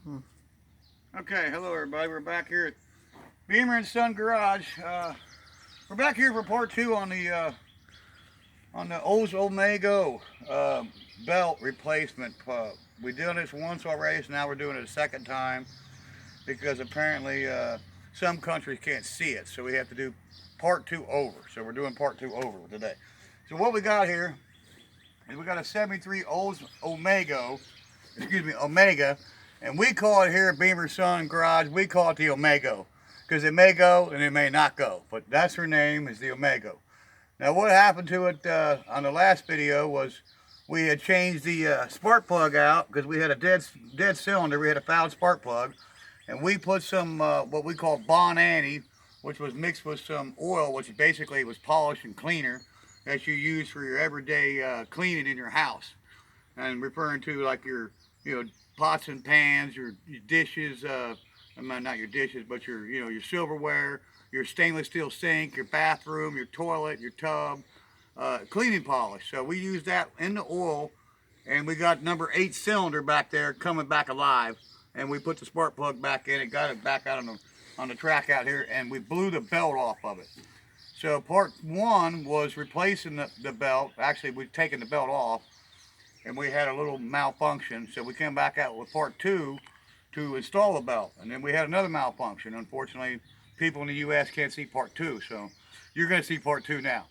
Okay, hello everybody. We're back here at Beamer and Son Garage. We're back here for part two on the omaygo belt replacement. We did this once already, so now we're doing it a second time because apparently some countries can't see it, so we have to do part two over. So we're doing part two over today. So what we got here is we got a 73 omaygo, Omega. And we call it here at Beamer Son Garage, we call it the Omaygo. Because it may go and it may not go. But that's her name, is the Omaygo. Now what happened to it on the last video was we had changed the spark plug out because we had a dead cylinder. We had a foul spark plug. And we put some what we call Bon Anti, which was mixed with some oil, which basically was polish and cleaner that you use for your everyday cleaning in your house. And referring to like your, pots and pans, your dishes, not your dishes, but your silverware, your stainless steel sink, your bathroom, your toilet, your tub, cleaning polish. So we use that in the oil, and we got number 8 cylinder back there coming back alive, and we put the spark plug back in it, got it back out on the track out here, and we blew the belt off of it. So part 1 was replacing the belt. Actually, we've taken the belt off, and we had a little malfunction, so we came back out with part 2 to install the belt, and then we had another malfunction. Unfortunately, people in the U.S. can't see part 2, so you're going to see part 2 now.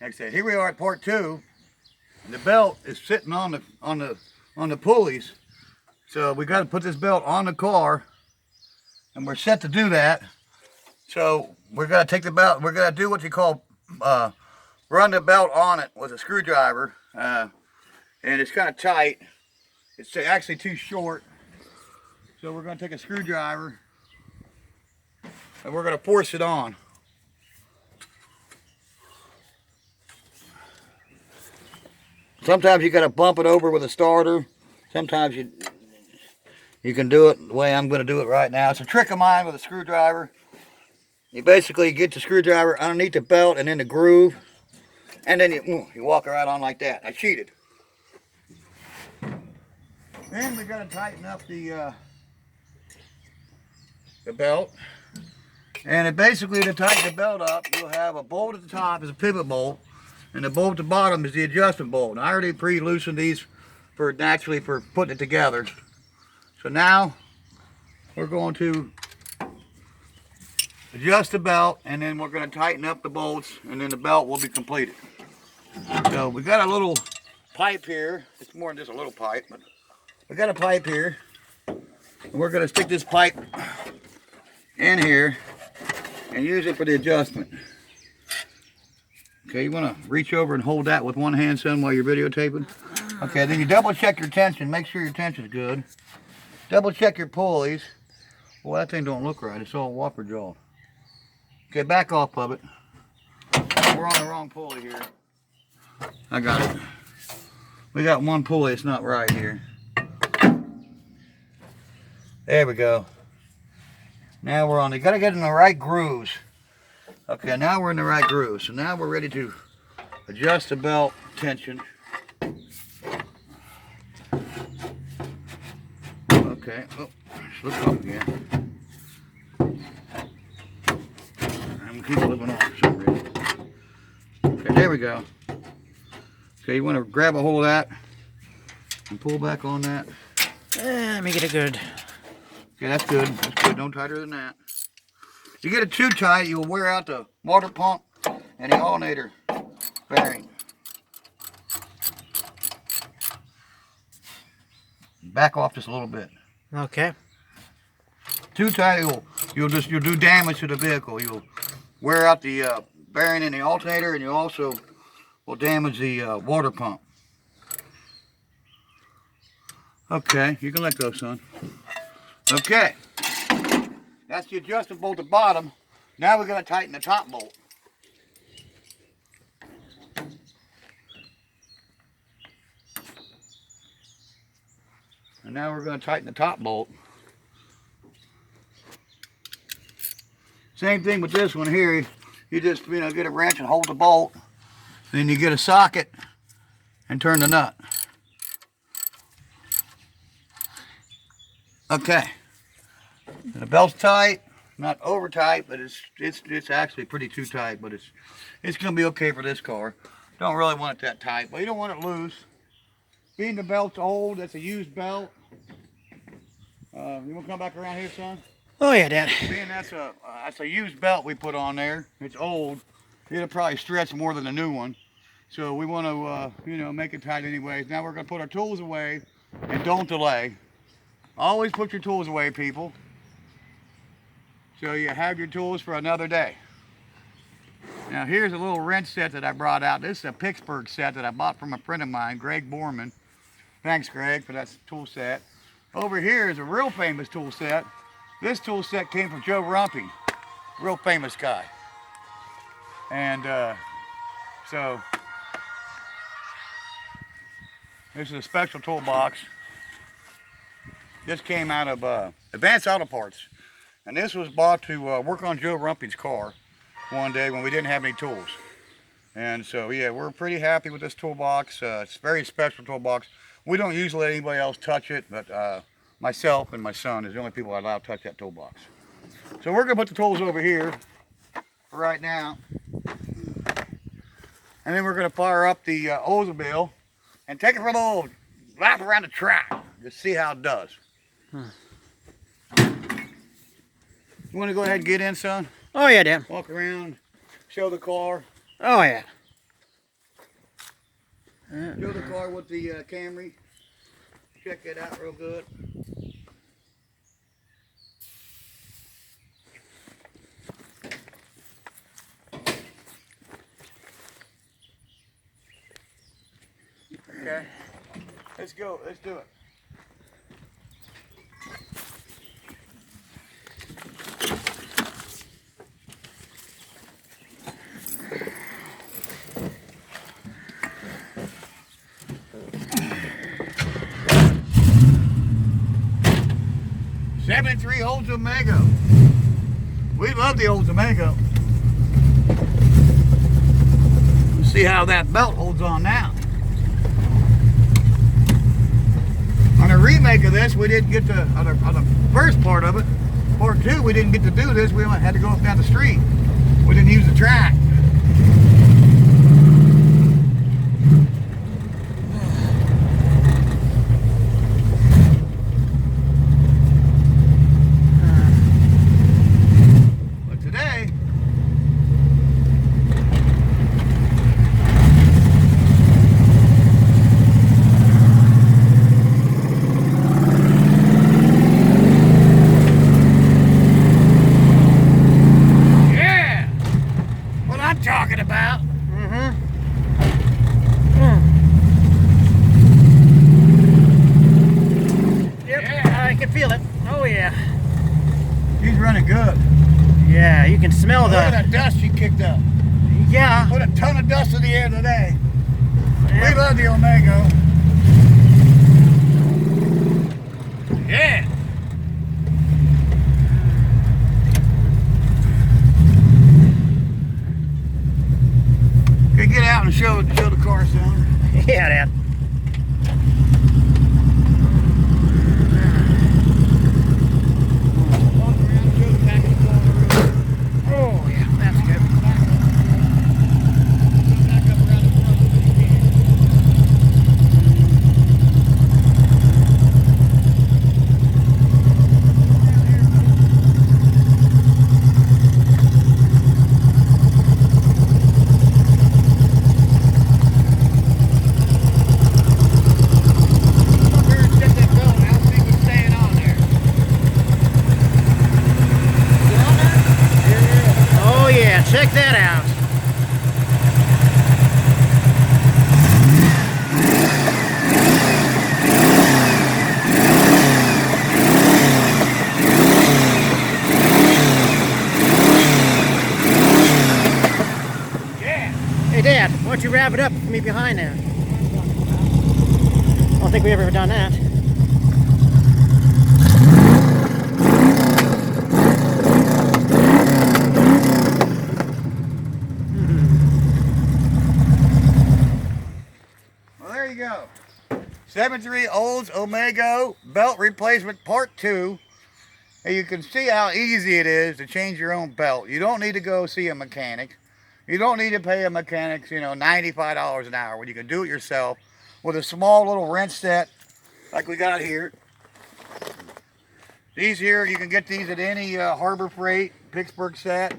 Like I said, here we are at part 2, and the belt is sitting on the pulleys, so we got to put this belt on the car, and we're set to do that. So we're going to take the belt, we're going to do what you call run the belt on it with a screwdriver. And it's kind of tight. It's actually too short. So we're going to take a screwdriver and we're going to force it on. Sometimes you got to bump it over with a starter. Sometimes you can do it the way I'm going to do it right now. It's a trick of mine with a screwdriver. You basically get the screwdriver underneath the belt and in the groove, and then you walk it right on like that. I cheated. Then we got to tighten up the belt, and basically to tighten the belt up, you'll have a bolt at the top is a pivot bolt, and the bolt at the bottom is the adjustment bolt. And I already pre-loosened these for putting it together. So now we're going to adjust the belt, and then we're going to tighten up the bolts, and then the belt will be completed. So we got a little pipe here. It's more than just a little pipe, but we got a pipe here, and we're going to stick this pipe in here and use it for the adjustment. Okay, you want to reach over and hold that with one hand, son, while you're videotaping. Okay, then you double check your tension. Make sure your tension's good. Double check your pulleys. Well, that thing don't look right. It's all whopper jawed. Okay, back off of it. We're on the wrong pulley here. I got it. We got one pulley that's not right here. There we go. Now we're on. You got to get in the right grooves. Okay, now we're in the right grooves. So now we're ready to adjust the belt tension. Okay. Oh, slip up again. I'm gonna keep slipping off for some reason. Okay, there we go. Okay, you want to grab a hold of that and pull back on that. Let me get it good. Okay, that's good. That's good. No tighter than that. If you get it too tight, you'll wear out the water pump and the alternator bearing. Back off just a little bit. Okay. Too tight, you'll do damage to the vehicle. You'll wear out the bearing in the alternator, and you also will damage the water pump. Okay, you can let go, son. Okay, that's the adjustment bolt at the bottom. Now we're going to tighten the top bolt. And now we're going to tighten the top bolt. Same thing with this one here. You just get a wrench and hold the bolt. Then you get a socket and turn the nut. Okay, And the belt's tight, not over tight, but it's actually pretty too tight, but it's gonna be okay for this car. Don't really want it that tight, but you don't want it loose. Being the belt's old, it's a used belt. You wanna come back around here, son? Oh yeah, Dad. Being that's a used belt we put on there. It's old. It'll probably stretch more than a new one. So we want to, make it tight anyways. Now we're gonna put our tools away, and don't delay. Always put your tools away, people. So you have your tools for another day. Now here's a little wrench set that I brought out. This is a Pittsburgh set that I bought from a friend of mine, Greg Borman. Thanks, Greg, for that tool set. Over here is a real famous tool set. This tool set came from Joe Rumpy, real famous guy. And so this is a special toolbox. This came out of Advanced Auto Parts. And this was bought to work on Joe Rumpy's car one day when we didn't have any tools. And so, yeah, we're pretty happy with this toolbox. It's a very special toolbox. We don't usually let anybody else touch it, but myself and my son is the only people I allow to touch that toolbox. So we're gonna put the tools over here for right now. And then we're gonna fire up the Oldsmobile and take it for a little lap around the track. Just see how it does. You wanna go ahead and get in, son? Oh yeah, Dad. Walk around, show the car. Oh yeah. Show the car with the Camry. Check it out real good. Okay, let's go. Let's do it. '73 Omaygo. We love the Omaygo. See how that belt holds on now. On a remake of this, we didn't get to, on the first part of it, part two, we didn't get to do this. We had to go up down the street. We didn't use the track. But today, talking about. Yep, yeah. I can feel it. Oh yeah. He's running good. Yeah, you can smell Look at that dust you kicked up. Yeah. Put a ton of dust in the air today. Yeah. We love the Omaygo. Yeah. Okay, get out and show the car, son. Yeah, Dad. Walk around and show the back of the car. Oh yeah, that's good. Back up around the front if you can. Oh yeah, check that out. Yeah. Hey Dad, why don't you wrap it up for me behind there? I don't think we've ever done that. Well, there you go. 73 Olds Omaygo belt replacement part 2. And you can see how easy it is to change your own belt. You don't need to go see a mechanic. You don't need to pay a mechanic, you know, $95 an hour when you can do it yourself with a small little wrench set like we got here. These here, you can get these at any Harbor Freight, Pittsburgh set.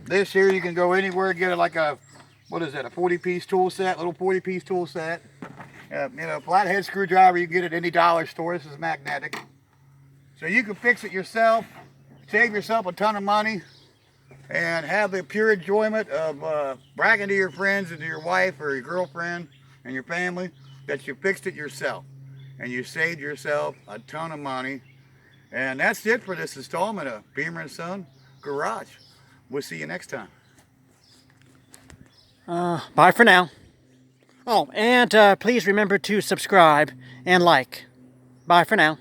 This here, you can go anywhere and get it like a, what is that, a 40-piece tool set, little 40-piece tool set. You know, flathead screwdriver, you can get it at any dollar store. This is magnetic. So you can fix it yourself, save yourself a ton of money, and have the pure enjoyment of bragging to your friends and to your wife or your girlfriend and your family that you fixed it yourself. And you saved yourself a ton of money. And that's it for this installment of Beamer & Son Garage. We'll see you next time. Bye for now. Oh, and please remember to subscribe and like. Bye for now.